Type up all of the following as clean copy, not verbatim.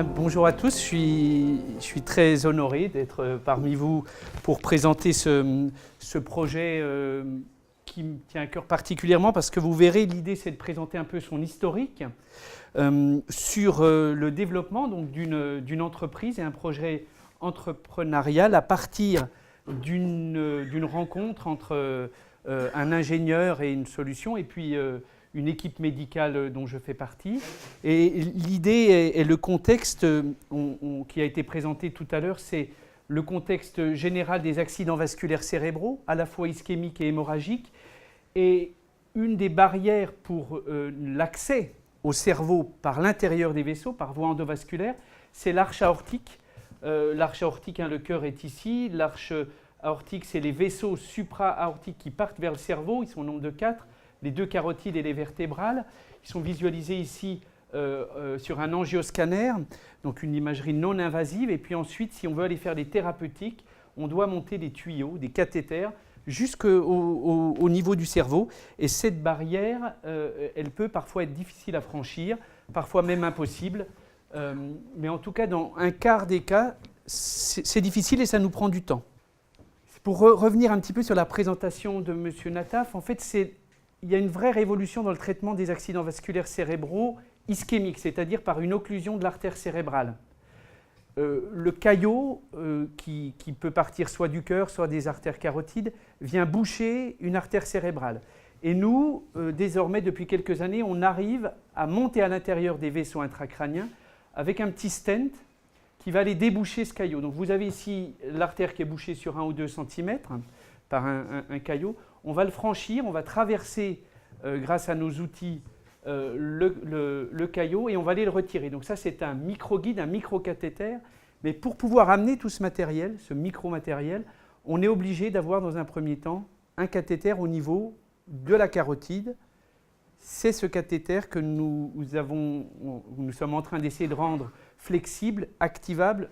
Voilà, bonjour à tous, je suis très honoré d'être parmi vous pour présenter ce projet qui me tient à cœur particulièrement parce que vous verrez, l'idée c'est de présenter un peu son historique sur le développement d'une entreprise et un projet entrepreneurial à partir d'une rencontre entre un ingénieur et une solution et puis une équipe médicale dont je fais partie. Et l'idée et le contexte qui a été présenté tout à l'heure, c'est le contexte général des accidents vasculaires cérébraux, à la fois ischémiques et hémorragiques. Et une des barrières pour l'accès au cerveau par l'intérieur des vaisseaux, par voie endovasculaire, c'est l'arche aortique. L'arche aortique, le cœur est ici. L'arche aortique, c'est les vaisseaux supra-aortiques qui partent vers le cerveau. Ils sont au nombre de 4. Les 2 carotides et les vertébrales. Ils sont visualisés ici sur un angioscanner, donc une imagerie non invasive. Et puis ensuite, si on veut aller faire des thérapeutiques, on doit monter des tuyaux, des cathéters, jusqu'au niveau du cerveau. Et cette barrière, elle peut parfois être difficile à franchir, parfois même impossible. Mais en tout cas, dans un quart des cas, c'est difficile et ça nous prend du temps. Pour revenir un petit peu sur la présentation de M. Nataf, en fait, il y a une vraie révolution dans le traitement des accidents vasculaires cérébraux ischémiques, c'est-à-dire par une occlusion de l'artère cérébrale. Le caillot, qui peut partir soit du cœur, soit des artères carotides, vient boucher une artère cérébrale. Et nous, désormais, depuis quelques années, on arrive à monter à l'intérieur des vaisseaux intracrâniens avec un petit stent qui va aller déboucher ce caillot. Donc vous avez ici l'artère qui est bouchée sur 1 ou 2 cm par un caillot. On va le franchir, on va traverser, grâce à nos outils, le caillot et on va aller le retirer. Donc ça, c'est un micro-guide, un micro-cathéter. Mais pour pouvoir amener tout ce matériel, ce micro-matériel, on est obligé d'avoir dans un premier temps un cathéter au niveau de la carotide. C'est ce cathéter que nous sommes en train d'essayer de rendre flexible, activable,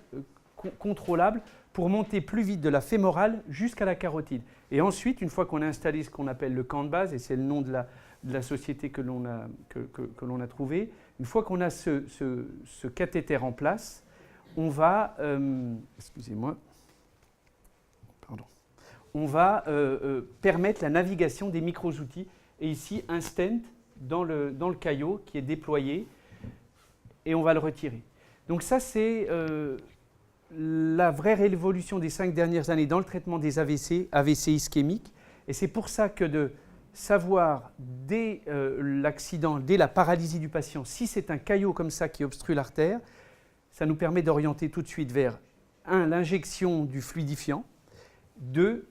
contrôlable, pour monter plus vite de la fémorale jusqu'à la carotide. Et ensuite, une fois qu'on a installé ce qu'on appelle le camp de base, et c'est le nom de la société que l'on a trouvé, une fois qu'on a ce cathéter en place, on va, on va permettre la navigation des micro-outils. Et ici, un stent dans le caillot qui est déployé, et on va le retirer. Donc ça, c'est la vraie révolution des 5 dernières années dans le traitement des AVC ischémiques. Et c'est pour ça que de savoir dès l'accident, dès la paralysie du patient, si c'est un caillot comme ça qui obstrue l'artère, ça nous permet d'orienter tout de suite vers 1. L'injection du fluidifiant, 2.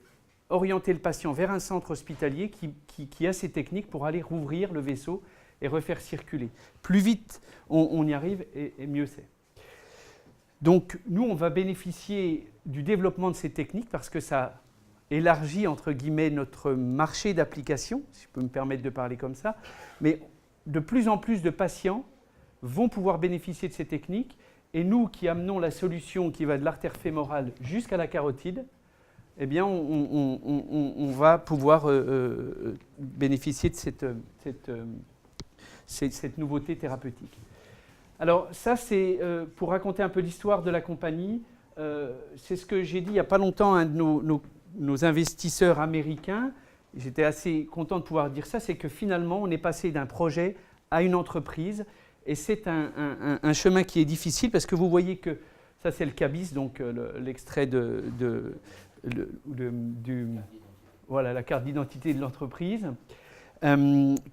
Orienter le patient vers un centre hospitalier qui a ces techniques pour aller rouvrir le vaisseau et refaire circuler. Plus vite on y arrive, et mieux c'est. Donc nous, on va bénéficier du développement de ces techniques parce que ça élargit, entre guillemets, notre marché d'application, si je peux me permettre de parler comme ça. Mais de plus en plus de patients vont pouvoir bénéficier de ces techniques. Et nous qui amenons la solution qui va de l'artère fémorale jusqu'à la carotide, eh bien, on va pouvoir bénéficier de cette nouveauté thérapeutique. Alors ça, c'est pour raconter un peu l'histoire de la compagnie. C'est ce que j'ai dit il n'y a pas longtemps à un de nos investisseurs américains. J'étais assez content de pouvoir dire ça, c'est que finalement, on est passé d'un projet à une entreprise. Et c'est un chemin qui est difficile parce que vous voyez que ça, c'est le CABIS, donc l'extrait voilà, la carte d'identité de l'entreprise,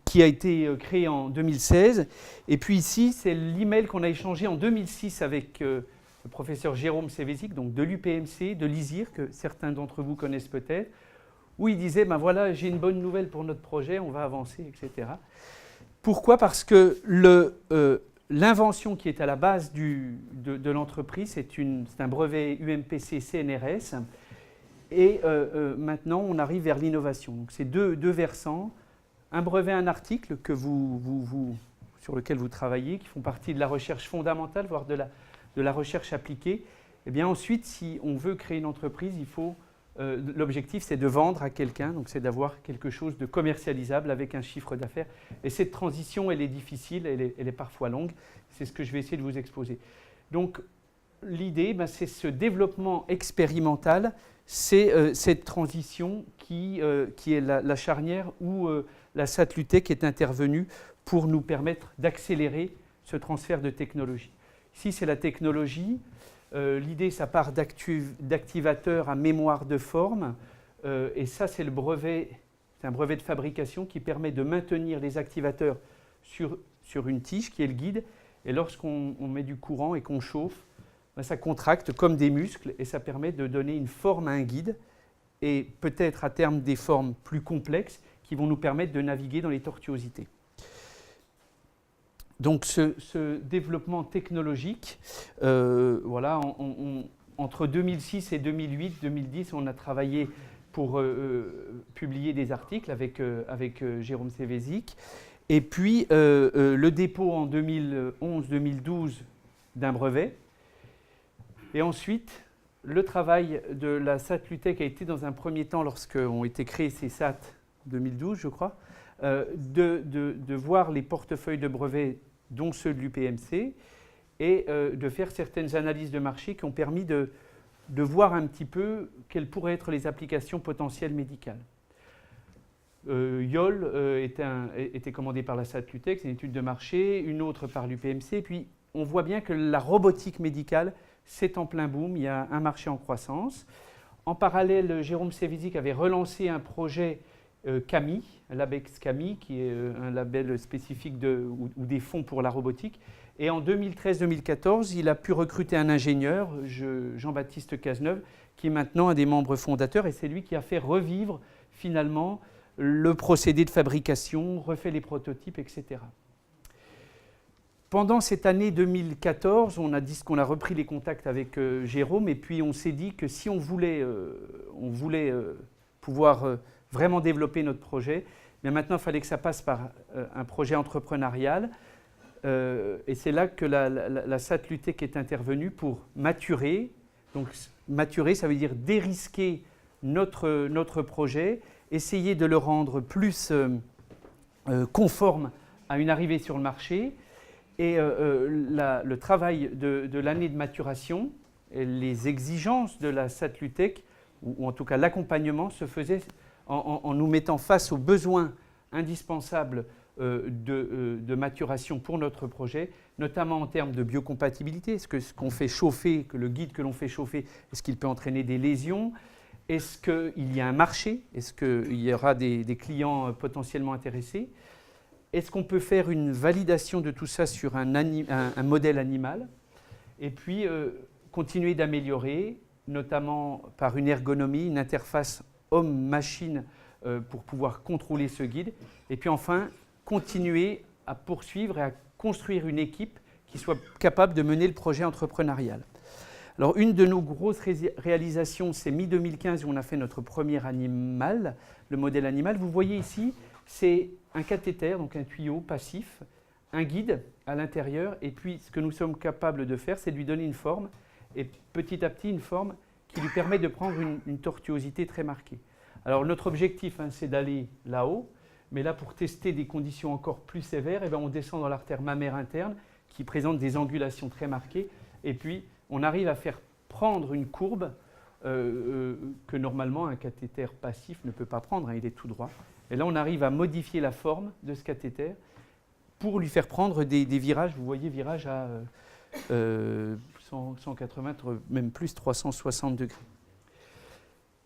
qui a été créée en 2016. Et puis ici, c'est l'email qu'on a échangé en 2006 avec le professeur Jérôme Sévésic, donc de l'UPMC, de l'ISIR, que certains d'entre vous connaissent peut-être, où il disait, ben voilà, j'ai une bonne nouvelle pour notre projet, on va avancer, etc. Pourquoi ? Parce que l'invention qui est à la base de l'entreprise, c'est un brevet UMPC CNRS. Et maintenant, on arrive vers l'innovation. Donc, c'est deux versants. Un brevet, un article sur lequel vous travaillez, qui font partie de la recherche fondamentale, voire de la recherche appliquée. Et bien ensuite, si on veut créer une entreprise, l'objectif, c'est de vendre à quelqu'un, donc c'est d'avoir quelque chose de commercialisable avec un chiffre d'affaires. Et cette transition, elle est difficile, elle est parfois longue. C'est ce que je vais essayer de vous exposer. Donc l'idée, c'est ce développement expérimental, c'est cette transition qui est la charnière où la SAT-LUTEC est intervenue pour nous permettre d'accélérer ce transfert de technologie. Ici, c'est la technologie. L'idée, ça part d'activateurs à mémoire de forme. Et ça, c'est un brevet de fabrication qui permet de maintenir les activateurs sur une tige qui est le guide. Et lorsqu'on met du courant et qu'on chauffe, ça contracte comme des muscles et ça permet de donner une forme à un guide et peut-être à terme des formes plus complexes qui vont nous permettre de naviguer dans les tortuosités. Donc ce développement technologique, voilà, entre 2006 et 2008-2010, on a travaillé pour publier des articles avec Jérôme Sévézik. Et puis le dépôt en 2011-2012 d'un brevet. Et ensuite, le travail de la SAT-LUTEC a été dans un premier temps, lorsqu'ont été créés ces SAT 2012, je crois, de voir les portefeuilles de brevets, dont ceux de l'UPMC, et de faire certaines analyses de marché qui ont permis de voir un petit peu quelles pourraient être les applications potentielles médicales. YOL était commandé par la SAT-LUTEC, c'est une étude de marché, une autre par l'UPMC, puis on voit bien que la robotique médicale, c'est en plein boom, il y a un marché en croissance. En parallèle, Jérôme Sévézik avait relancé un projet CAMI, Labex CAMI, qui est un label spécifique ou des fonds pour la robotique. Et en 2013-2014, il a pu recruter un ingénieur, Jean-Baptiste Cazeneuve, qui est maintenant un des membres fondateurs, et c'est lui qui a fait revivre finalement le procédé de fabrication, refait les prototypes, etc. Pendant cette année 2014, on a repris les contacts avec Jérôme, et puis on s'est dit que si on voulait pouvoir vraiment développer notre projet, mais maintenant il fallait que ça passe par un projet entrepreneurial. Et c'est là que la SAT-LUTEC est intervenue pour maturer. Donc maturer, ça veut dire dérisquer notre projet, essayer de le rendre plus conforme à une arrivée sur le marché. Et le travail de l'année de maturation, et les exigences de la SAT-LUTEC, ou en tout cas l'accompagnement, se faisait en nous mettant face aux besoins indispensables de maturation pour notre projet, notamment en termes de biocompatibilité. Est-ce que ce qu'on fait chauffer, que le guide que l'on fait chauffer, est-ce qu'il peut entraîner des lésions? Est-ce qu'il y a un marché? Est-ce qu'il y aura des clients potentiellement intéressés? Est-ce qu'on peut faire une validation de tout ça sur un modèle animal? Et puis continuer d'améliorer, notamment par une ergonomie, une interface homme-machine pour pouvoir contrôler ce guide. Et puis enfin, continuer à poursuivre et à construire une équipe qui soit capable de mener le projet entrepreneurial. Alors, une de nos grosses réalisations, c'est mi-2015 où on a fait notre premier animal, le modèle animal. Vous voyez ici, c'est un cathéter, donc un tuyau passif, un guide à l'intérieur, et puis ce que nous sommes capables de faire, c'est de lui donner une forme, et petit à petit une forme qui lui permet de prendre une tortuosité très marquée. Alors notre objectif, c'est d'aller là-haut, mais là pour tester des conditions encore plus sévères, on descend dans l'artère mammaire interne qui présente des angulations très marquées, et puis on arrive à faire prendre une courbe que normalement un cathéter passif ne peut pas prendre, il est tout droit. Et là on arrive à modifier la forme de ce cathéter pour lui faire prendre des virages, vous voyez, virages à 180, même plus 360 degrés.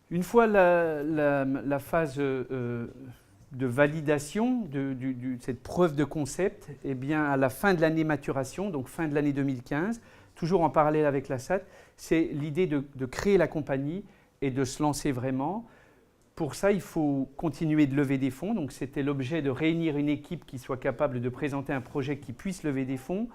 Une fois la phase de validation de cette preuve de concept, à la fin de l'année maturation, donc fin de l'année 2015, toujours en parallèle avec la SAT, c'est l'idée de créer la compagnie et de se lancer vraiment. Pour ça, il faut continuer de lever des fonds. Donc, c'était l'objet de réunir une équipe qui soit capable de présenter un projet qui puisse lever des fonds.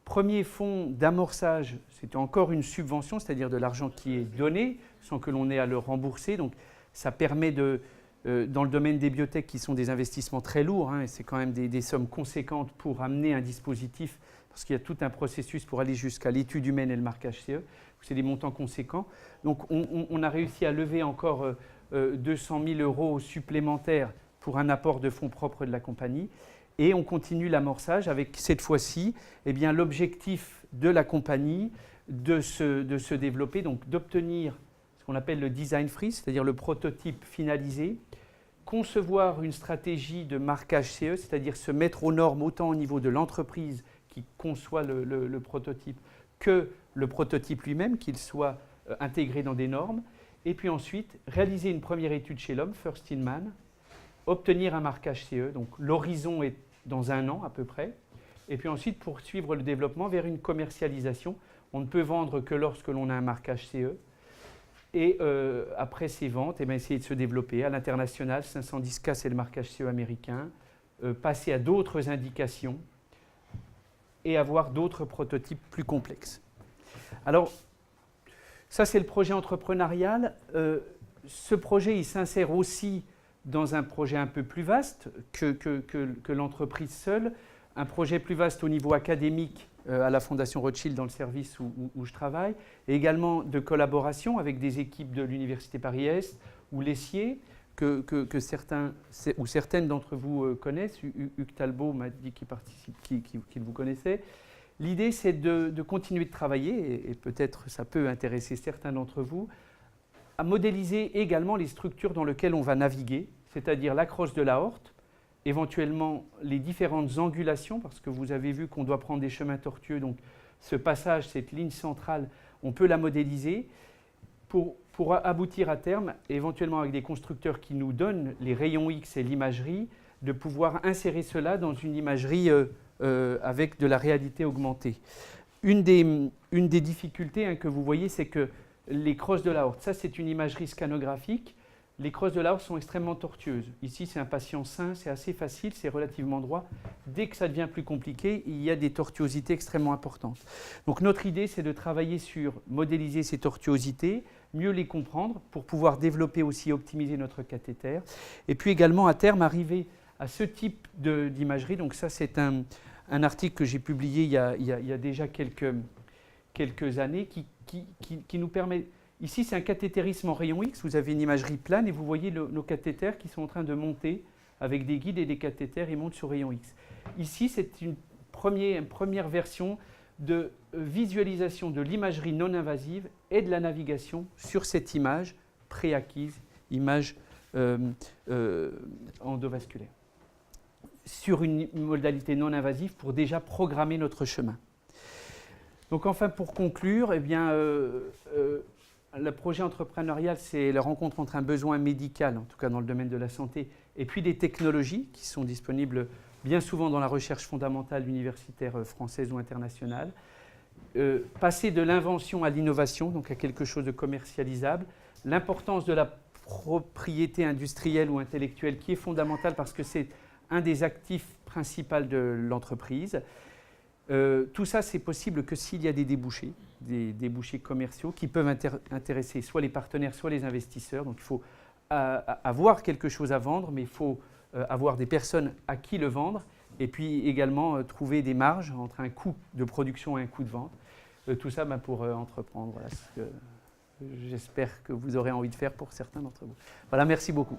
Premier fonds d'amorçage, c'était encore une subvention, c'est-à-dire de l'argent qui est donné sans que l'on ait à le rembourser. Donc, ça permet dans le domaine des biotech, qui sont des investissements très lourds, et c'est quand même des sommes conséquentes pour amener un dispositif, parce qu'il y a tout un processus pour aller jusqu'à l'étude humaine et le marquage CE. C'est des montants conséquents. Donc, on a réussi à lever encore 200 000 € supplémentaires pour un apport de fonds propres de la compagnie. Et on continue l'amorçage avec cette fois-ci l'objectif de la compagnie de se développer, donc d'obtenir ce qu'on appelle le design freeze, c'est-à-dire le prototype finalisé, concevoir une stratégie de marquage CE, c'est-à-dire se mettre aux normes autant au niveau de l'entreprise qui conçoit le prototype que le prototype lui-même, qu'il soit intégré dans des normes, et puis ensuite réaliser une première étude chez l'homme, first in man, obtenir un marquage CE, donc l'horizon est dans 1 an à peu près, et puis ensuite poursuivre le développement vers une commercialisation. On ne peut vendre que lorsque l'on a un marquage CE, et après ces ventes, essayer de se développer à l'international. 510K, c'est le marquage CE américain, passer à d'autres indications et avoir d'autres prototypes plus complexes. Alors, ça c'est le projet entrepreneurial. Ce projet, il s'insère aussi dans un projet un peu plus vaste que l'entreprise seule, un projet plus vaste au niveau académique à la Fondation Rothschild dans le service où je travaille, et également de collaboration avec des équipes de l'Université Paris-Est ou l'ESSIer, que certains ou certaines d'entre vous connaissent. Hugues Talbot m'a dit qu'il vous connaissait. L'idée, c'est de continuer de travailler, et peut-être ça peut intéresser certains d'entre vous, à modéliser également les structures dans lesquelles on va naviguer, c'est-à-dire la crosse de l'aorte, éventuellement les différentes angulations, parce que vous avez vu qu'on doit prendre des chemins tortueux, donc ce passage, cette ligne centrale, on peut la modéliser pour aboutir à terme, éventuellement avec des constructeurs qui nous donnent les rayons X et l'imagerie, de pouvoir insérer cela dans une imagerie avec de la réalité augmentée. Une des difficultés que vous voyez, c'est que les crosses de l'aorte, ça c'est une imagerie scanographique. Les crosses de l'aorte sont extrêmement tortueuses. Ici, c'est un patient sain, c'est assez facile, c'est relativement droit. Dès que ça devient plus compliqué, il y a des tortuosités extrêmement importantes. Donc notre idée, c'est de travailler sur modéliser ces tortuosités, mieux les comprendre pour pouvoir développer aussi, optimiser notre cathéter. Et puis également, à terme, arriver à ce type d'imagerie. Donc ça, c'est un article que j'ai publié il y a déjà quelques années qui nous permet... Ici, c'est un cathétérisme en rayon X. Vous avez une imagerie plane et vous voyez nos cathéters qui sont en train de monter avec des guides et des cathéters. Ils montent sur rayon X. Ici, c'est une première version de visualisation de l'imagerie non invasive et de la navigation sur cette image préacquise, image endovasculaire, sur une modalité non invasive pour déjà programmer notre chemin. Donc enfin, pour conclure, le projet entrepreneurial, c'est la rencontre entre un besoin médical, en tout cas dans le domaine de la santé, et puis des technologies qui sont disponibles bien souvent dans la recherche fondamentale universitaire française ou internationale. Passer de l'invention à l'innovation, donc à quelque chose de commercialisable. L'importance de la propriété industrielle ou intellectuelle qui est fondamentale parce que c'est un des actifs principaux de l'entreprise. Tout ça, c'est possible que s'il y a des débouchés commerciaux qui peuvent intéresser soit les partenaires, soit les investisseurs. Donc il faut avoir quelque chose à vendre, mais il faut avoir des personnes à qui le vendre, et puis également trouver des marges entre un coût de production et un coût de vente. Tout ça pour entreprendre. Voilà ce que j'espère que vous aurez envie de faire pour certains d'entre vous. Voilà, merci beaucoup.